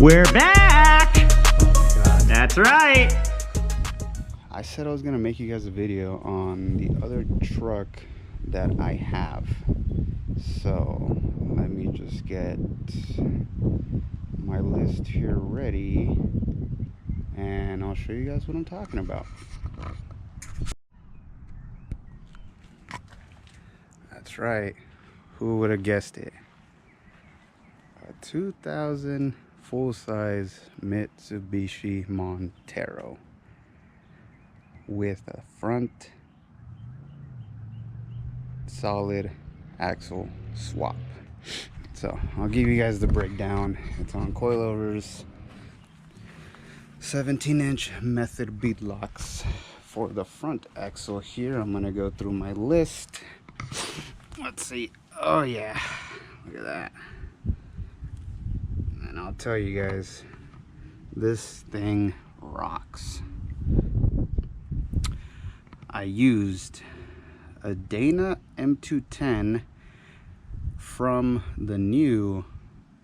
We're back! God. That's right! I said I was gonna make you guys a video on the other truck that I have. So let me just get my list here ready and I'll show you guys what I'm talking about. That's right. Who would have guessed it? A 2000 full-size Mitsubishi Montero with a front solid axle swap. So I'll give you guys the breakdown. It's on coilovers, 17-inch method bead locks. For the front axle here, I'm gonna go through my list. Let's see. Oh yeah, look at that. And I'll tell you guys, this thing rocks. I used a Dana M210 from the new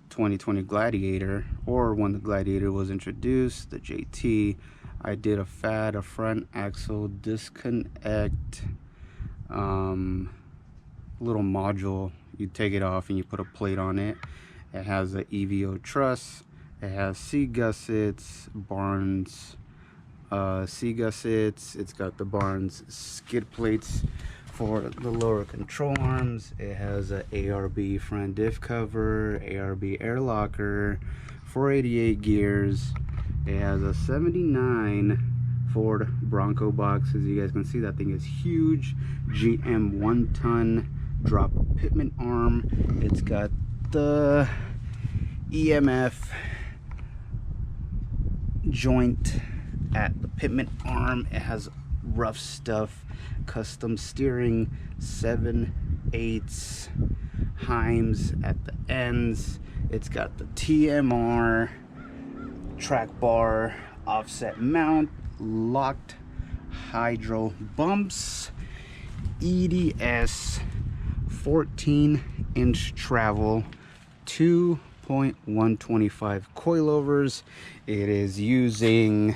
2020 Gladiator, or when the Gladiator was introduced, the JT. I did a front axle disconnect little module. You take it off and you put a plate on it. It has a EVO truss. It has C-gussets, Barnes C-gussets. It's got the Barnes skid plates for the lower control arms. It has a ARB front diff cover, ARB air locker, 488 gears. It has a 79 Ford Bronco box. As you guys can see, that thing is huge. GM 1-ton drop pitman arm. It's got the EMF joint at the pitman arm. It has rough stuff, custom steering, 7/8 Heims at the ends. It's got the TMR track bar, offset mount, locked hydro bumps, EDS, 14-inch travel, 2.125 coilovers. It is using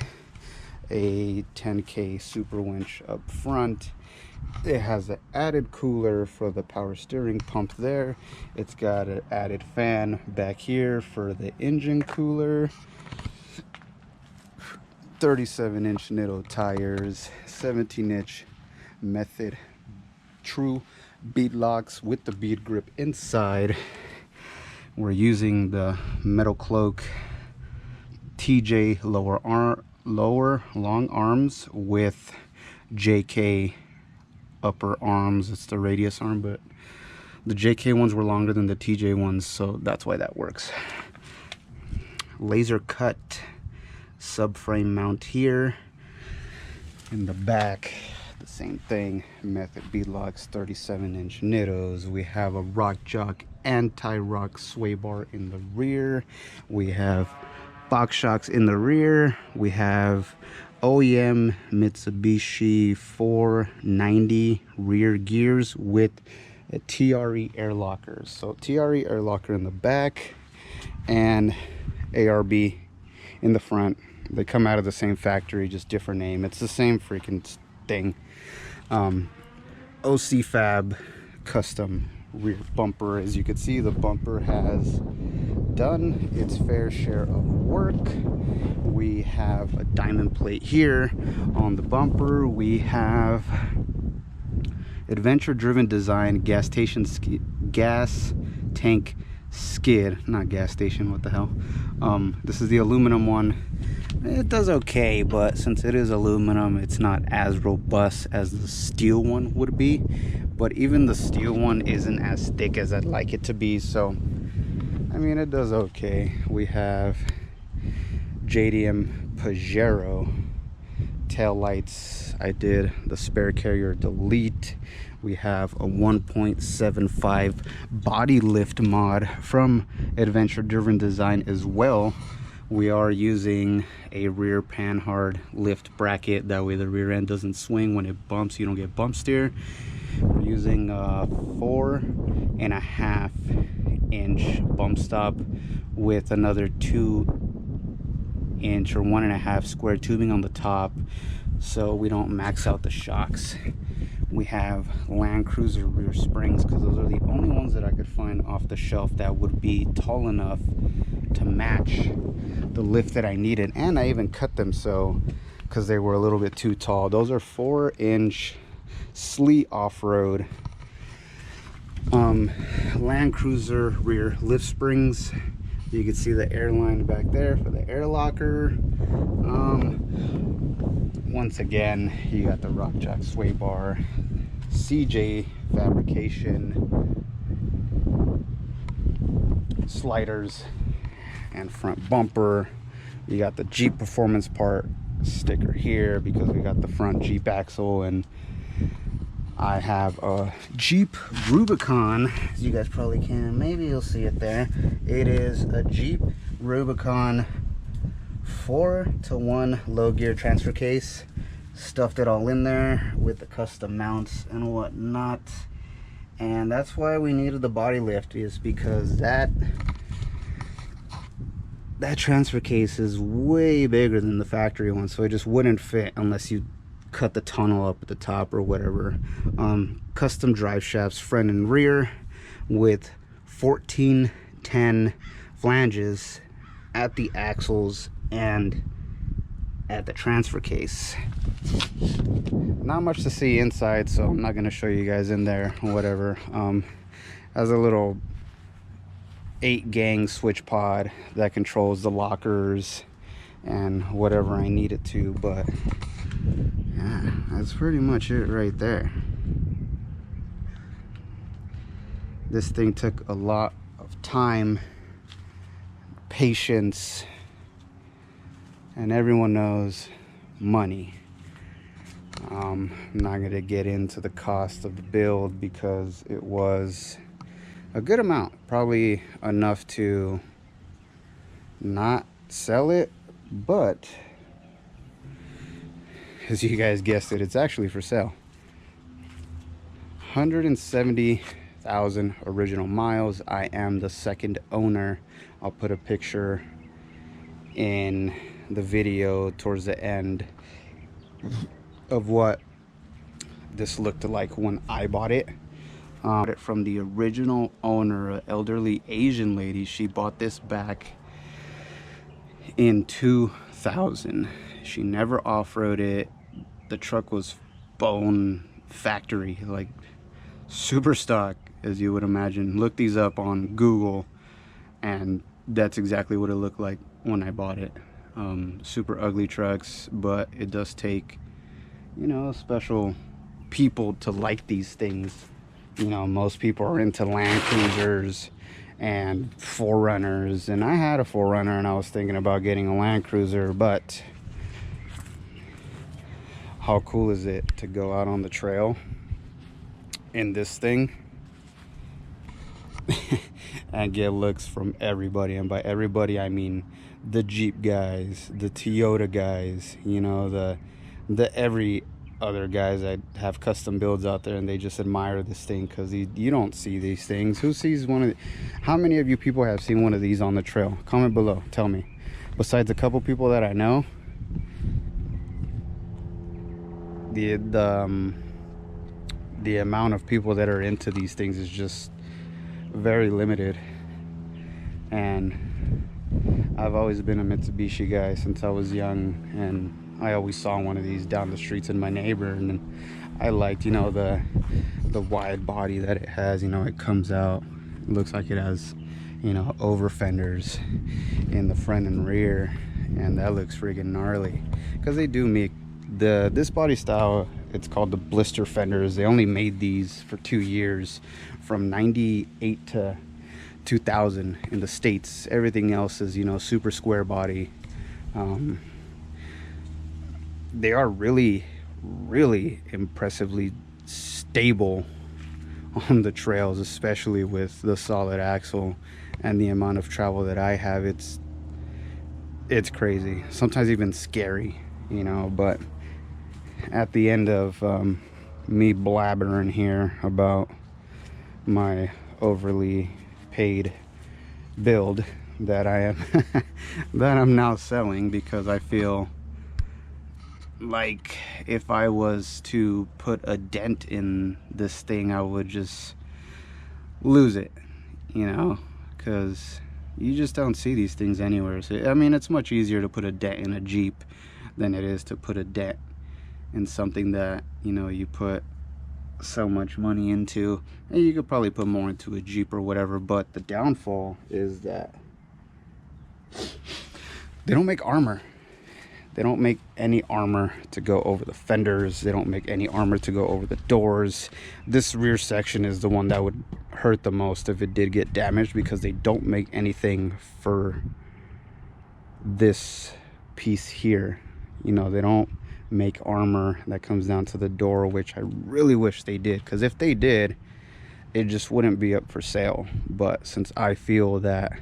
a 10K super winch up front. It has an added cooler for the power steering pump there. It's got an added fan back here for the engine cooler. 37-inch Nitto tires, 17-inch method true bead locks with the bead grip inside. We're using the metal cloak TJ lower long arms with JK upper arms. It's the radius arm, but the JK ones were longer than the TJ ones, so that's why that works. Laser cut subframe mount here. In the back, the same thing, method bead locks, 37-inch Nittos. We have a Rock Jock anti-rock sway bar in the rear. We have box shocks in the rear. We have OEM Mitsubishi 490 rear gears with a TRE air locker. So TRE air locker in the back and ARB in the front. They come out of the same factory, just different name. It's the same freaking thing. OC Fab custom rear bumper. As you can see, the bumper has done its fair share of work. We have a diamond plate here on the bumper. We have adventure driven design gas tank skid, not gas station, what the hell. This is the aluminum one. It does okay, but since it is aluminum, it's not as robust as the steel one would be. But even the steel one isn't as thick as I'd like it to be, so I mean, it does okay. We have JDM Pajero tail lights. I did the spare carrier delete. We have a 1.75 body lift mod from Adventure Driven Design as well. We are using a rear panhard lift bracket. That way the rear end doesn't swing when it bumps. You don't get bump steer. We're using a 4.5-inch bump stop with another 2 1.5 inch or 1.5 square tubing on the top, so we don't max out the shocks. We have Land Cruiser rear springs because those are the only ones that I could find off the shelf that would be tall enough to match the lift that I needed. And I even cut them so because they were a little bit too tall. Those are 4-inch sleek off-road Land Cruiser rear lift springs. You can see the air line back there for the air locker. Once again, you got the rock jack sway bar, CJ fabrication, sliders, and front bumper. You got the Jeep Performance part sticker here because we got the front Jeep axle, and I have a Jeep Rubicon, as you guys probably can, maybe you'll see it there. It is a Jeep Rubicon 4-to-1 low gear transfer case. Stuffed it all in there with the custom mounts and whatnot. And that's why we needed the body lift, is because that transfer case is way bigger than the factory one, so it just wouldn't fit unless you cut the tunnel up at the top or whatever. Custom drive shafts front and rear with 1410 flanges at the axles and at the transfer case. Not much to see inside, so I'm not going to show you guys in there or whatever. Has a little 8-gang switch pod that controls the lockers and whatever I need it to, but yeah, that's pretty much it right there. This thing took a lot of time, patience, and everyone knows money. I'm not going to get into the cost of the build because it was a good amount, probably enough to not sell it, but as you guys guessed it, it's actually for sale. 170,000 original miles. I am the second owner. I'll put a picture in the video towards the end of what this looked like when I bought it. From the original owner, an elderly Asian lady. She bought this back in 2000. She never off-roaded it. The truck was bone factory, like super stock, as you would imagine. Look these up on Google, and that's exactly what it looked like when I bought it. Super ugly trucks, but it does take, you know, special people to like these things. You know, most people are into Land Cruisers and 4Runners, and I had a 4Runner and I was thinking about getting a Land Cruiser, but how cool is it to go out on the trail in this thing and get looks from everybody? And by everybody I mean the Jeep guys, the Toyota guys, you know, the every other guys that have custom builds out there, and they just admire this thing because you don't see these things. Who sees one of the, how many of you people have seen one of these on the trail? Comment below, tell me. Besides a couple people that I know, the amount of people that are into these things is just very limited. And I've always been a Mitsubishi guy since I was young, and I always saw one of these down the streets in my neighborhood, and I liked, you know, the wide body that it has. You know, it comes out, it looks like it has, you know, over fenders in the front and rear, and that looks friggin' gnarly because they do make this body style. It's called the blister fenders. They only made these for 2 years, from 98 to 2000 in the States. Everything else is, you know, super square body. They are really, really impressively stable on the trails, especially with the solid axle and the amount of travel that I have. It's crazy, sometimes even scary, you know. But at the end of me blabbering here about my overly paid build, that I am that I'm now selling, because I feel like if I was to put a dent in this thing, I would just lose it, you know, because you just don't see these things anywhere. So, I mean, it's much easier to put a dent in a Jeep than it is to put a dent in something that, you know, you put so much money into. And you could probably put more into a Jeep or whatever, but the downfall is that they don't make armor. They don't make any armor to go over the fenders. They don't make any armor to go over the doors. This rear section is the one that would hurt the most if it did get damaged, because they don't make anything for this piece here. You know, they don't make armor that comes down to the door, which I really wish they did, because if they did, it just wouldn't be up for sale. But since I feel that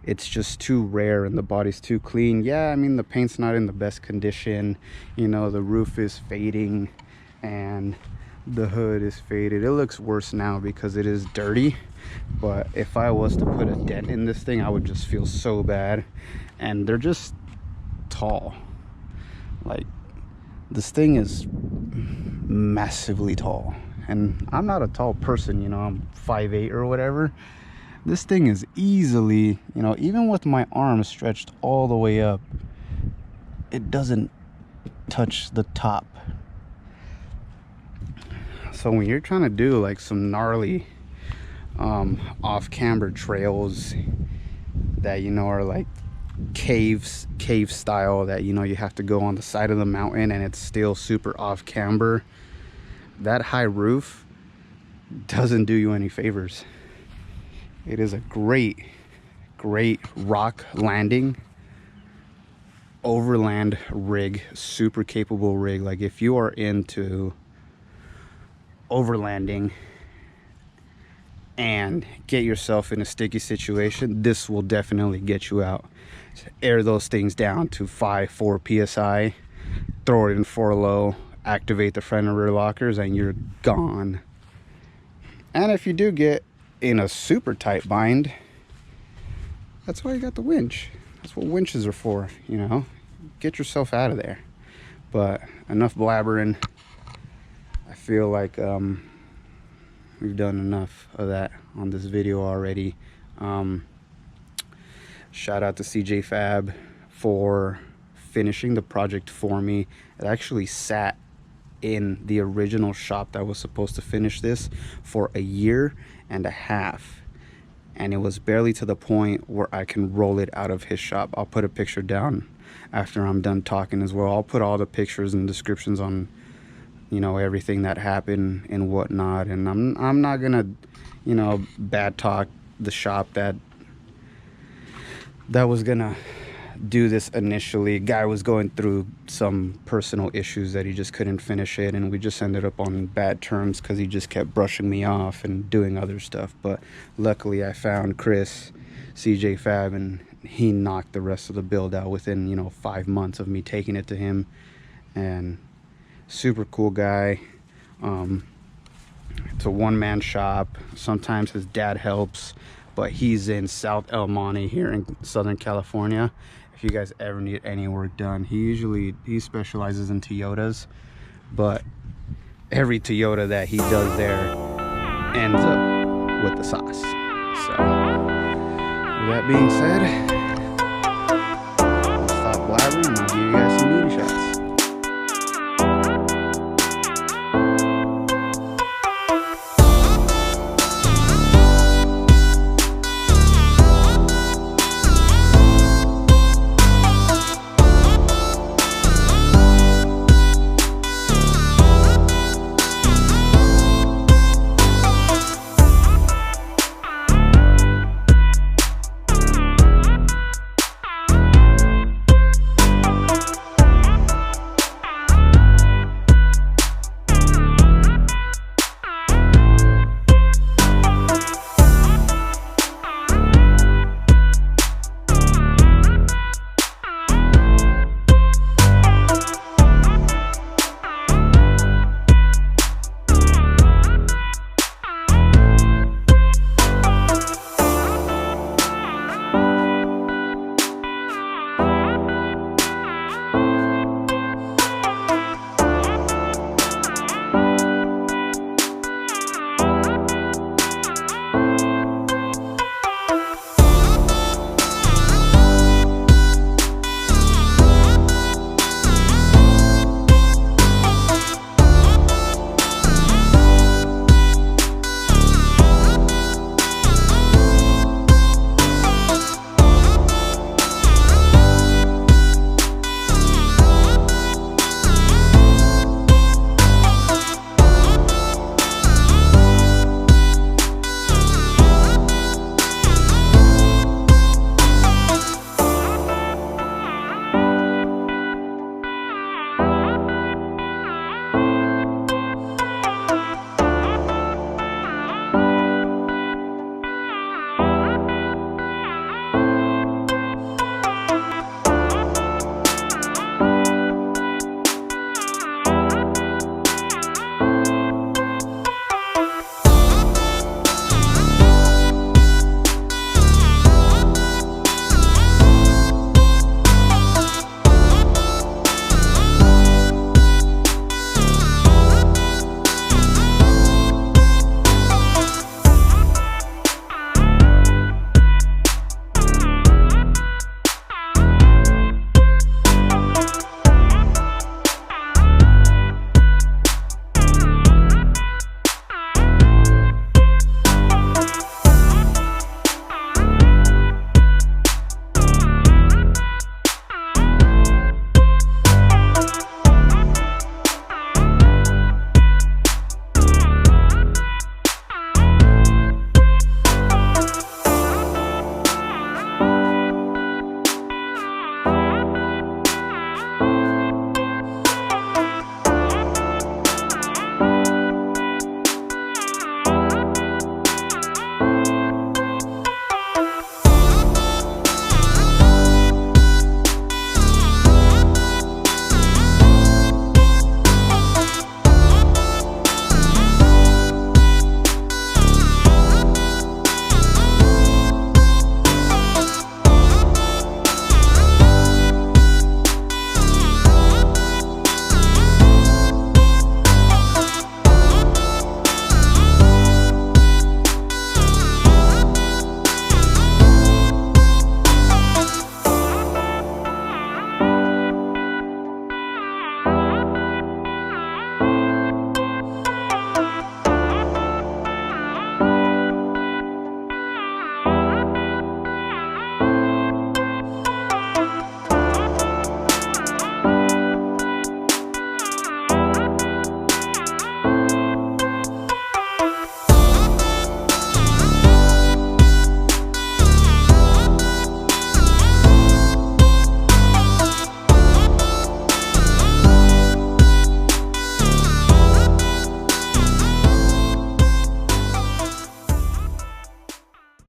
it's just too rare and the body's too clean, yeah, I mean, the paint's not in the best condition, you know, the roof is fading and the hood is faded. It looks worse now because it is dirty, but if I was to put a dent in this thing, I would just feel so bad. And they're just tall. Like, this thing is massively tall, and I'm not a tall person, you know, I'm 5'8" or whatever. This thing is easily, you know, even with my arm stretched all the way up, it doesn't touch the top. So when you're trying to do like some gnarly off-camber trails that, you know, are like cave style, that, you know, you have to go on the side of the mountain and it's still super off-camber, that high roof doesn't do you any favors. It is a great rock landing overland rig, super capable rig. Like, if you are into overlanding and get yourself in a sticky situation, this will definitely get you out. Air those things down to 4 psi, throw it in 4 low, activate the front and rear lockers, and you're gone. And if you do get in a super tight bind, that's why you got the winch. That's what winches are for, you know. Get yourself out of there. But enough blabbering. I feel like we've done enough of that on this video already. Shout out to CJ Fab for finishing the project for me. It actually sat in the original shop that was supposed to finish this for 1.5 years, and it was barely to the point where I can roll it out of his shop. I'll put a picture down after I'm done talking as well. I'll put all the pictures and descriptions on, you know, everything that happened and whatnot. And I'm not gonna, you know, bad talk the shop that was gonna do this initially. Guy was going through some personal issues that he just couldn't finish it, and we just ended up on bad terms because he just kept brushing me off and doing other stuff. But luckily I found Chris, CJ Fab, and he knocked the rest of the build out within, you know, 5 months of me taking it to him. And super cool guy. It's a one-man shop. Sometimes his dad helps, but he's in South El Monte here in Southern California. If you guys ever need any work done, he specializes in Toyotas, but every Toyota that he does there ends up with the sauce. So with that being said, I'll stop blabbering.